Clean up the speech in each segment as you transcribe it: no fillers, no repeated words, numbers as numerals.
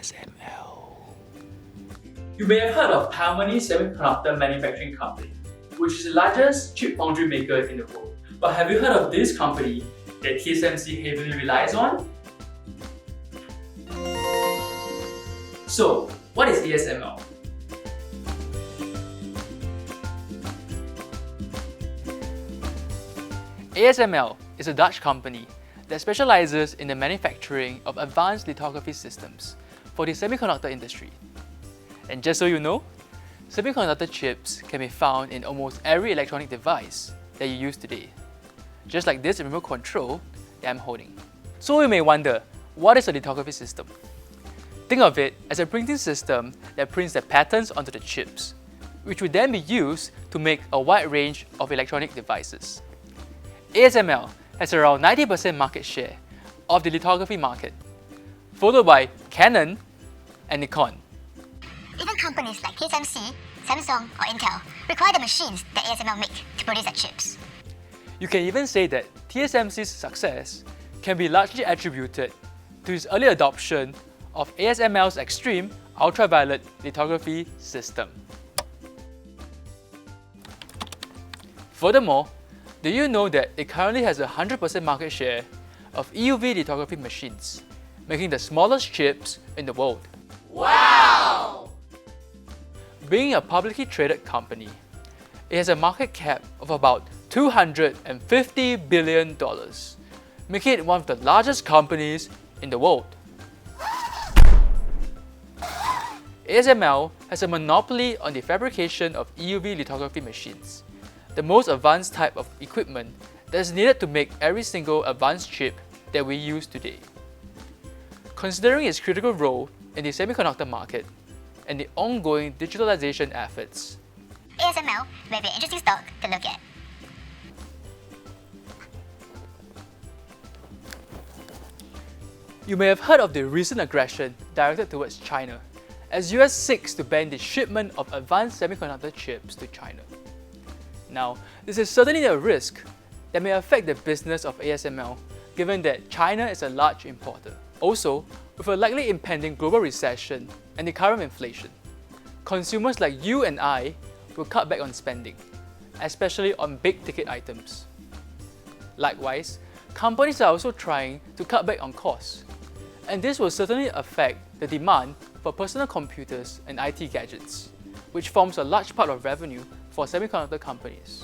ASML. You may have heard of Taiwanese Semiconductor Manufacturing Company, which is the largest chip foundry maker in the world. But have you heard of this company that TSMC heavily relies on? So, what is ASML? ASML is a Dutch company that specializes in the manufacturing of advanced lithography systems for the semiconductor industry. And just so you know, semiconductor chips can be found in almost every electronic device that you use today, just like this remote control that I'm holding. So you may wonder, what is a lithography system? Think of it as a printing system that prints the patterns onto the chips, which would then be used to make a wide range of electronic devices. ASML has around 90% market share of the lithography market, followed by Canon and Nikon. Even companies like TSMC, Samsung or Intel require the machines that ASML make to produce their chips. You can even say that TSMC's success can be largely attributed to its early adoption of ASML's extreme ultraviolet lithography system. Furthermore, do you know that it currently has a 100% market share of EUV lithography machines, making the smallest chips in the world? Wow! Being a publicly traded company, it has a market cap of about $250 billion, making it one of the largest companies in the world. ASML has a monopoly on the fabrication of EUV lithography machines, the most advanced type of equipment that is needed to make every single advanced chip that we use today. Considering its critical role in the semiconductor market and the ongoing digitalization efforts, ASML may be an interesting stock to look at. You may have heard of the recent aggression directed towards China, as US seeks to ban the shipment of advanced semiconductor chips to China. Now, this is certainly a risk that may affect the business of ASML, given that China is a large importer. Also, with a likely impending global recession and the current inflation, consumers like you and I will cut back on spending, especially on big-ticket items. Likewise, companies are also trying to cut back on costs, and this will certainly affect the demand for personal computers and IT gadgets, which forms a large part of revenue for semiconductor companies.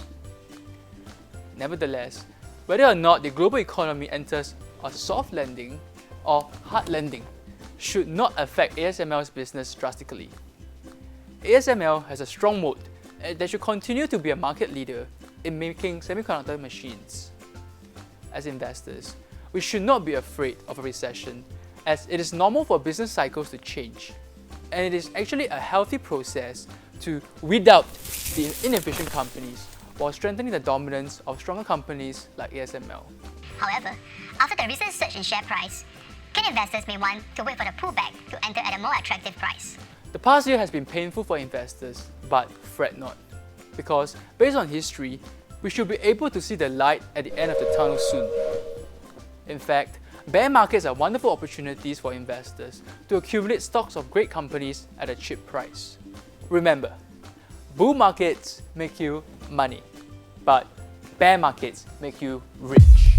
Nevertheless, whether or not the global economy enters a soft landing or hard landing should not affect ASML's business drastically. ASML has a strong moat that should continue to be a market leader in making semiconductor machines. As investors, we should not be afraid of a recession, as it is normal for business cycles to change, and it is actually a healthy process to weed out the inefficient companies while strengthening the dominance of stronger companies like ASML. However, after the recent surge in share price, keen investors may want to wait for the pullback to enter at a more attractive price. The past year has been painful for investors, but fret not, because based on history, we should be able to see the light at the end of the tunnel soon. In fact, bear markets are wonderful opportunities for investors to accumulate stocks of great companies at a cheap price. Remember, bull markets make you money, but bear markets make you rich.